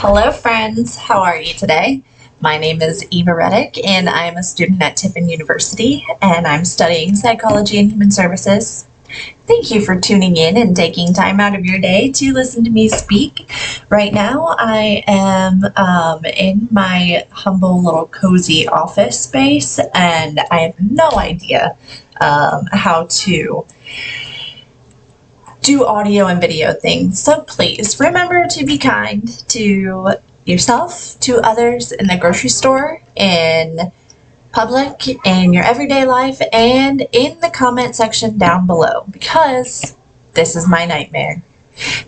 Hello friends, how are you today? My name is Eva Reddick and I'm a student at Tiffin University and I'm studying psychology and human services. Thank you for tuning in and taking time out of your day to listen to me speak. Right now I am in my humble little cozy office space and I have no idea how to do audio and video things. So please remember to be kind to yourself, to others in the grocery store, in public, in your everyday life, and in the comment section down below, because this is my nightmare.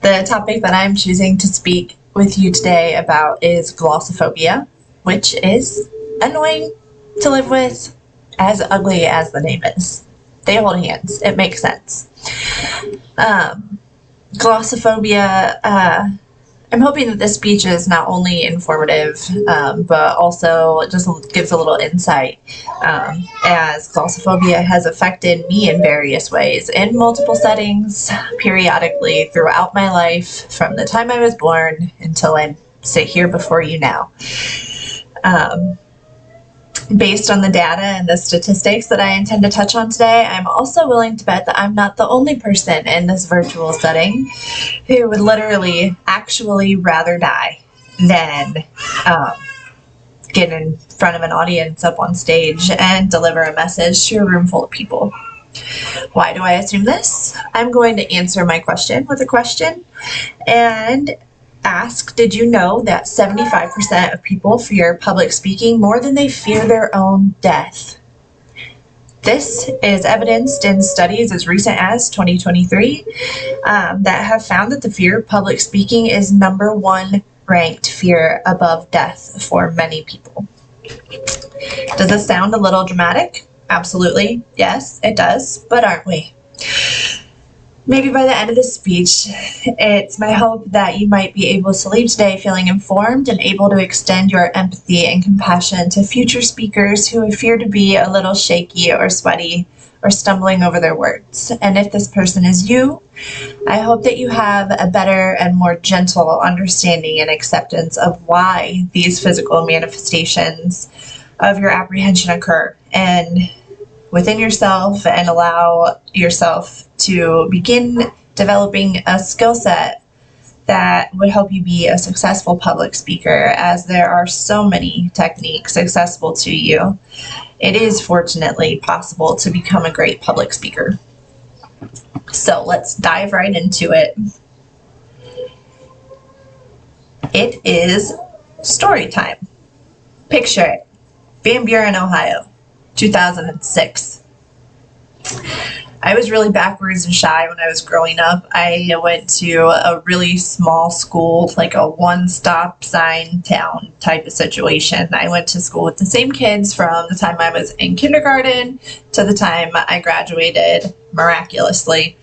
The topic that I'm choosing to speak with you today about is glossophobia, which is annoying to live with, as ugly as the name is. They hold hands. It makes sense. Glossophobia, I'm hoping that this speech is not only informative, but also just gives a little insight, as glossophobia has affected me in various ways, in multiple settings, periodically throughout my life, from the time I was born until I sit here before you now. Based on the data and the statistics that I intend to touch on today, I'm also willing to bet that I'm not the only person in this virtual setting who would literally actually rather die than get in front of an audience up on stage and deliver a message to a room full of people. Why do I assume this? I'm going to answer my question with a question and ask, did you know that 75% of people fear public speaking more than they fear their own death? This is evidenced in studies as recent as 2023 that have found that the fear of public speaking is number one ranked fear above death for many people. Does this sound a little dramatic? Absolutely. Yes, it does. But aren't we? Maybe by the end of this speech, it's my hope that you might be able to leave today feeling informed and able to extend your empathy and compassion to future speakers who appear to be a little shaky or sweaty or stumbling over their words. And if this person is you, I hope that you have a better and more gentle understanding and acceptance of why these physical manifestations of your apprehension occur, and within yourself, and allow yourself to begin developing a skill set that would help you be a successful public speaker, as there are so many techniques accessible to you. It is fortunately possible to become a great public speaker. So let's dive right into it. It is story time. Picture it. Van Buren, Ohio, 2006. I was really backwards and shy when I was growing up. I went to a really small school, like a one-stop sign town type of situation. I went to school with the same kids from the time I was in kindergarten to the time I graduated miraculously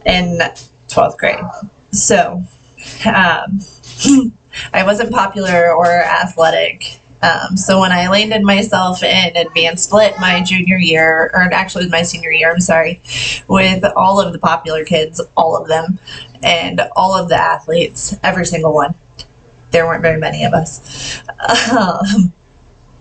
in 12th grade. So I wasn't popular or athletic. So when I landed myself in advanced lit my junior year, or actually my senior year, I'm sorry, with all of the popular kids, all of them, and all of the athletes, every single one. There weren't very many of us.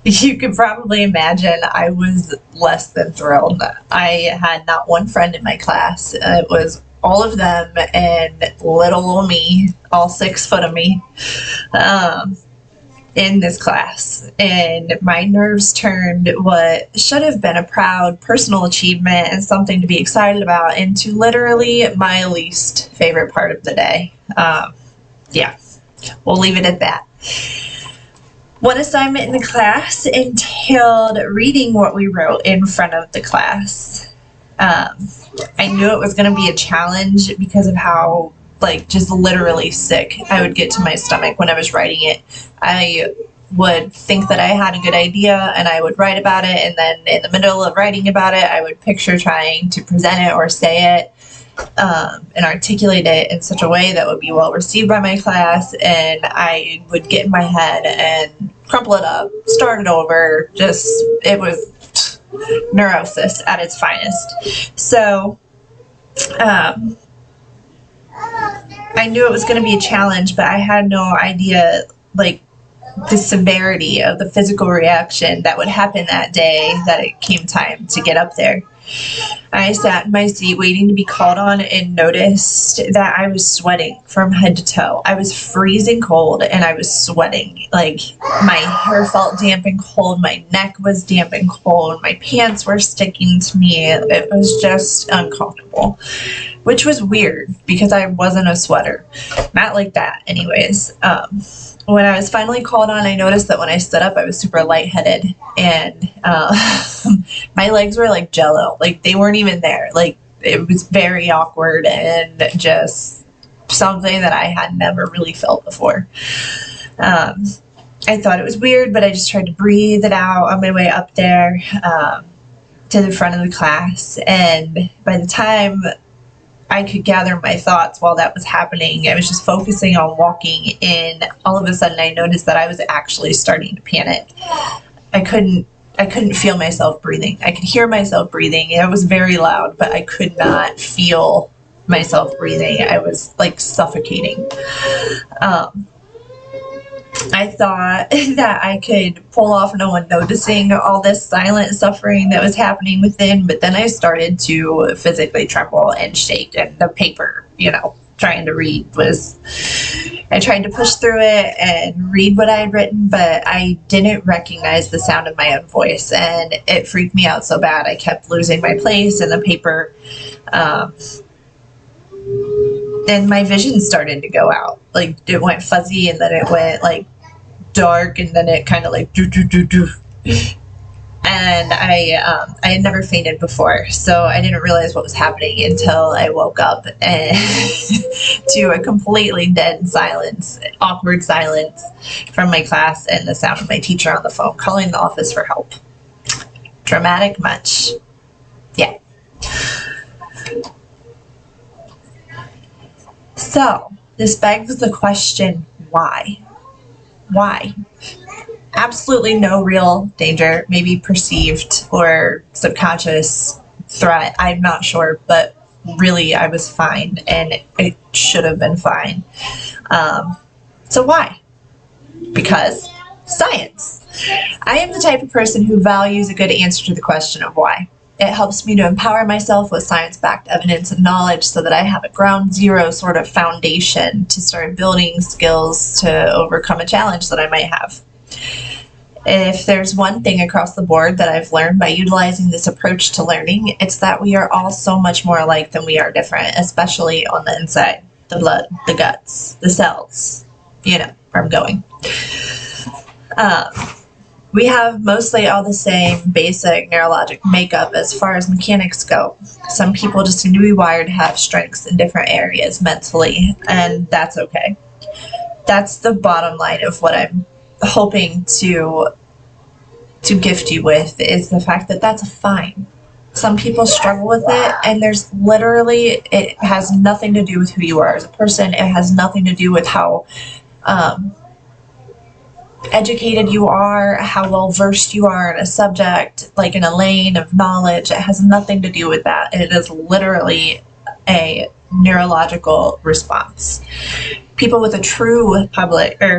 You could probably imagine I was less than thrilled. I had not one friend in my class. It was all of them and little old me, all 6 foot of me. In this class, and my nerves turned what should have been a proud personal achievement and something to be excited about into literally my least favorite part of the day. Yeah, we'll leave it at that. One assignment in the class entailed reading what we wrote in front of the class. I knew it was going to be a challenge because of how just literally sick I would get to my stomach when I was writing it. I would think that I had a good idea and I would write about it, and then in the middle of writing about it, I would picture trying to present it or say it and articulate it in such a way that would be well received by my class, and I would get in my head and crumple it up, start it over. It was neurosis at its finest. So I knew it was going to be a challenge, but I had no idea like the severity of the physical reaction that would happen that day that it came time to get up there. I sat in my seat waiting to be called on and noticed that I was sweating from head to toe. I was freezing cold and I was sweating. Like, my hair felt damp and cold. My neck was damp and cold. My pants were sticking to me. It was just uncomfortable, which was weird because I wasn't a sweater. Not like that anyways. When I was finally called on, I noticed that when I stood up, I was super lightheaded, and my legs were like jello. Like, they weren't even there. Like, it was very awkward and just something that I had never really felt before. I thought it was weird, but I just tried to breathe it out on my way up there to the front of the class. And by the time I could gather my thoughts while that was happening, I was just focusing on walking in. All of a sudden, I noticed that I was actually starting to panic. I couldn't feel myself breathing. I could hear myself breathing. It was very loud, but I could not feel myself breathing. I was like suffocating. I thought that I could pull off no one noticing all this silent suffering that was happening within, but then I started to physically tremble and shake, and the paper, trying to read I tried to push through it and read what I had written, but I didn't recognize the sound of my own voice, and it freaked me out so bad. I kept losing my place in the paper, and my vision started to go out. Like, it went fuzzy, and then it went like dark, and then it kind of like do. And I had never fainted before, so I didn't realize what was happening until I woke up and to a completely dead silence, awkward silence from my class, and the sound of my teacher on the phone calling the office for help. Dramatic much? Yeah. So, this begs the question, why? Why? Absolutely no real danger, maybe perceived or subconscious threat. I'm not sure, but really I was fine, and it should have been fine. So why? Because science. I am the type of person who values a good answer to the question of why. It helps me to empower myself with science-backed evidence and knowledge so that I have a ground zero sort of foundation to start building skills to overcome a challenge that I might have. If there's one thing across the board that I've learned by utilizing this approach to learning, it's that we are all so much more alike than we are different, especially on the inside, the blood, the guts, the cells, where I'm going. We have mostly all the same basic neurologic makeup as far as mechanics go. Some people just seem to be wired to have strengths in different areas mentally, and that's okay. That's the bottom line of what I'm hoping to gift you with, is the fact that that's fine. Some people struggle with it, and it has nothing to do with who you are as a person. It has nothing to do with how educated you are, how well versed you are in a subject, like in a lane of knowledge. It has nothing to do with that. It is literally a neurological response. People with a true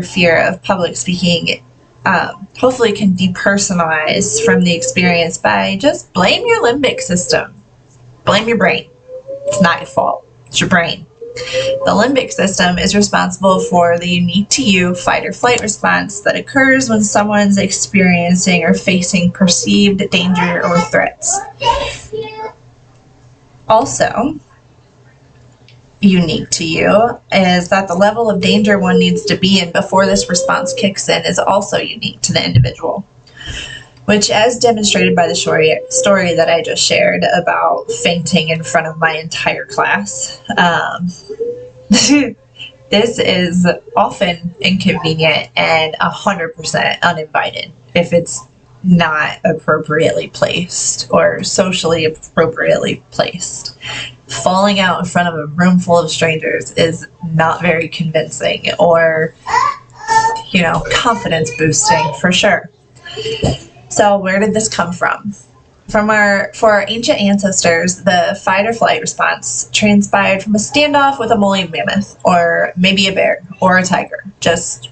fear of public speaking hopefully can depersonalize from the experience by just blame your limbic system. Blame your brain. It's not your fault. It's your brain. The limbic system is responsible for the unique to you fight or flight response that occurs when someone's experiencing or facing perceived danger or threats. Also, unique to you is that the level of danger one needs to be in before this response kicks in is also unique to the individual, which, as demonstrated by the story that I just shared about fainting in front of my entire class, this is often inconvenient and 100% uninvited if it's not appropriately placed or socially appropriately placed. Falling out in front of a room full of strangers is not very convincing or, confidence boosting for sure. So where did this come from? For our ancient ancestors, the fight or flight response transpired from a standoff with a woolly mammoth, or maybe a bear or a tiger, just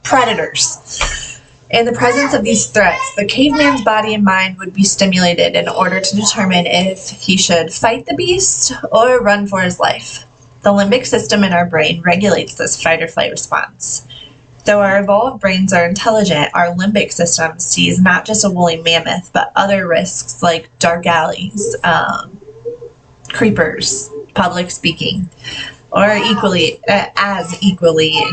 predators. In the presence of these threats, the caveman's body and mind would be stimulated in order to determine if he should fight the beast or run for his life. The limbic system in our brain regulates this fight or flight response. Though our evolved brains are intelligent, our limbic system sees not just a woolly mammoth, but other risks like dark alleys, creepers, public speaking, or equally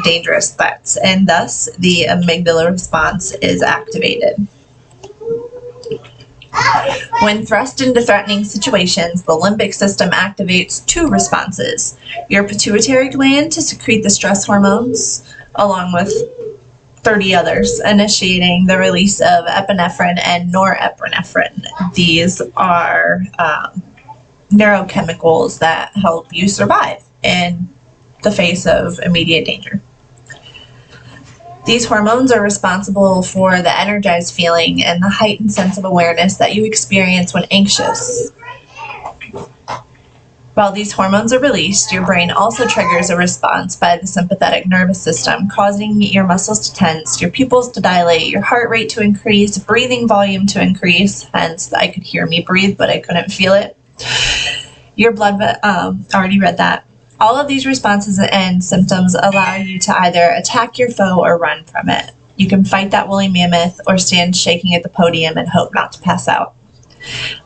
dangerous threats, and thus the amygdala response is activated. When thrust into threatening situations, the limbic system activates two responses: your pituitary gland to secrete the stress hormones, along with 30 others, initiating the release of epinephrine and norepinephrine. These are neurochemicals that help you survive in the face of immediate danger. These hormones are responsible for the energized feeling and the heightened sense of awareness that you experience when anxious. While these hormones are released, your brain also triggers a response by the sympathetic nervous system, causing your muscles to tense, your pupils to dilate, your heart rate to increase, breathing volume to increase. Hence, I could hear me breathe, but I couldn't feel it. Your blood, already read that. All of these responses and symptoms allow you to either attack your foe or run from it. You can fight that woolly mammoth or stand shaking at the podium and hope not to pass out.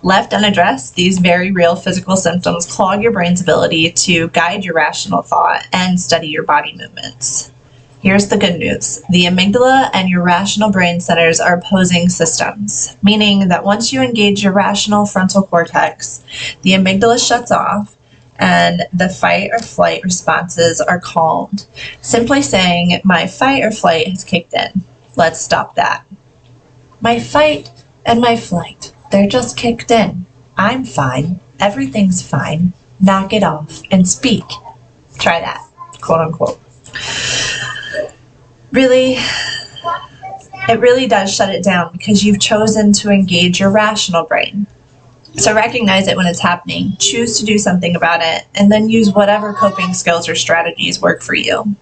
Left unaddressed, these very real physical symptoms clog your brain's ability to guide your rational thought and study your body movements. Here's the good news. The amygdala and your rational brain centers are opposing systems, meaning that once you engage your rational frontal cortex, the amygdala shuts off and the fight or flight responses are calmed. Simply saying, my fight or flight has kicked in. Let's stop that. My fight and my flight, they're just kicked in. I'm fine. Everything's fine. Knock it off and speak. Try that, quote unquote. It really does shut it down because you've chosen to engage your rational brain. So recognize it when it's happening, choose to do something about it, and then use whatever coping skills or strategies work for you.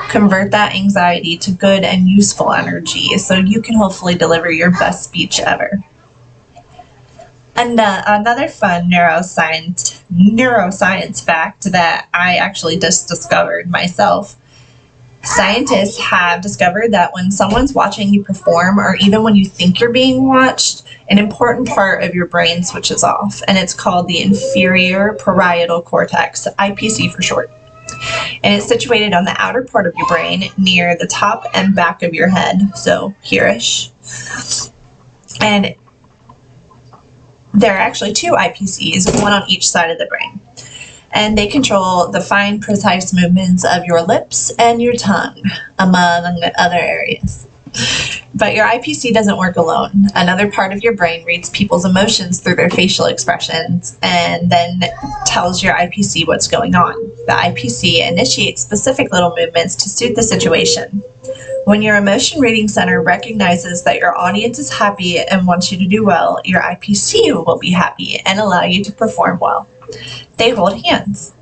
Convert that anxiety to good and useful energy so you can hopefully deliver your best speech ever. And another fun neuroscience fact that I actually just discovered myself. Scientists have discovered that when someone's watching you perform, or even when you think you're being watched, an important part of your brain switches off, and it's called the inferior parietal cortex, IPC for short. And it's situated on the outer part of your brain near the top and back of your head, so here-ish. And there are actually two IPCs, one on each side of the brain. And they control the fine, precise movements of your lips and your tongue, among other areas. But your IPC doesn't work alone. Another part of your brain reads people's emotions through their facial expressions and then tells your IPC what's going on. The IPC initiates specific little movements to suit the situation. When your emotion reading center recognizes that your audience is happy and wants you to do well, your IPC will be happy and allow you to perform well. They hold hands.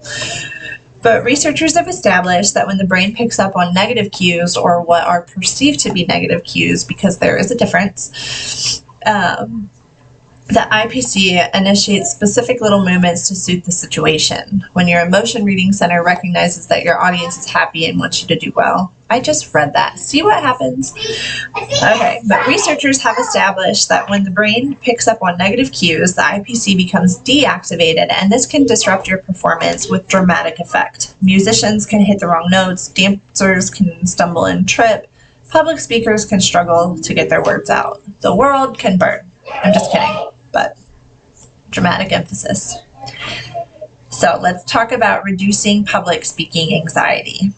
But researchers have established that when the brain picks up on negative cues, or what are perceived to be negative cues, because there is a difference, the IPC initiates specific little movements to suit the situation. When your emotion reading center recognizes that your audience is happy and wants you to do well. I just read that. See what happens? Okay, but researchers have established that when the brain picks up on negative cues, the IPC becomes deactivated, and this can disrupt your performance with dramatic effect. Musicians can hit the wrong notes, dancers can stumble and trip, public speakers can struggle to get their words out. The world can burn. I'm just kidding, but dramatic emphasis. So let's talk about reducing public speaking anxiety.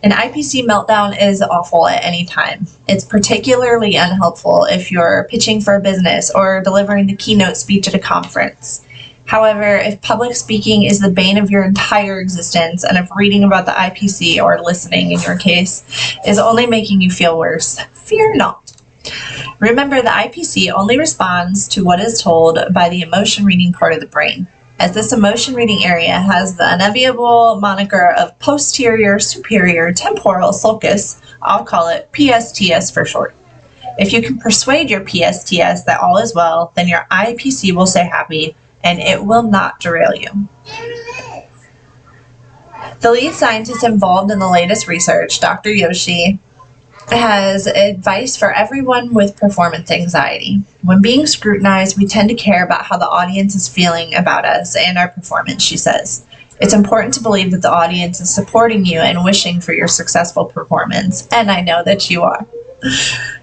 An IPC meltdown is awful at any time. It's particularly unhelpful if you're pitching for a business or delivering the keynote speech at a conference. However, if public speaking is the bane of your entire existence, and if reading about the IPC, or listening in your case, is only making you feel worse, fear not. Remember, the IPC only responds to what is told by the emotion reading part of the brain. As this emotion reading area has the unenviable moniker of posterior superior temporal sulcus, I'll call it PSTS for short. If you can persuade your PSTS that all is well, then your IPC will stay happy and it will not derail you. The lead scientist involved in the latest research, Dr. Yoshi, has advice for everyone with performance anxiety. When being scrutinized, we tend to care about how the audience is feeling about us and our performance, she says. It's important to believe that the audience is supporting you and wishing for your successful performance, and I know that you are.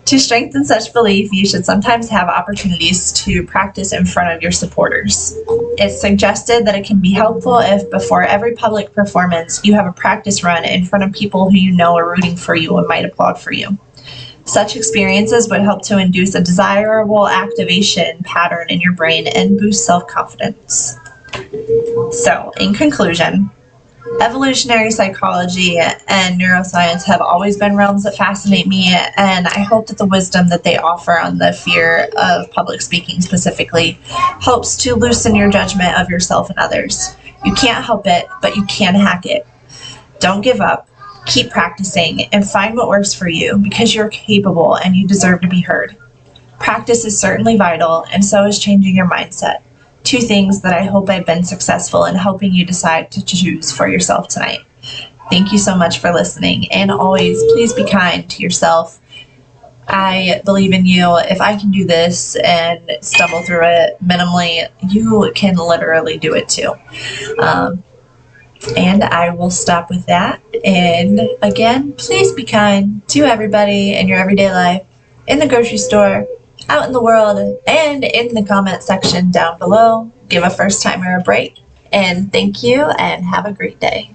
To strengthen such belief, you should sometimes have opportunities to practice in front of your supporters. It's suggested that it can be helpful if before every public performance you have a practice run in front of people who you know are rooting for you and might applaud for you. Such experiences would help to induce a desirable activation pattern in your brain and boost self-confidence. So, in conclusion, evolutionary psychology and neuroscience have always been realms that fascinate me, and I hope that the wisdom that they offer on the fear of public speaking specifically helps to loosen your judgment of yourself and others. You can't help it, but you can hack it. Don't give up, keep practicing, and find what works for you because you're capable and you deserve to be heard. Practice is certainly vital, and so is changing your mindset. Two things that I hope I've been successful in helping you decide to choose for yourself tonight. Thank you so much for listening, and always please be kind to yourself. I believe in you. If I can do this and stumble through it minimally, you can literally do it too. And I will stop with that. And again, please be kind to everybody in your everyday life, in the grocery store, out in the world, and in the comment section down below. Give a first timer a break. And thank you, and have a great day.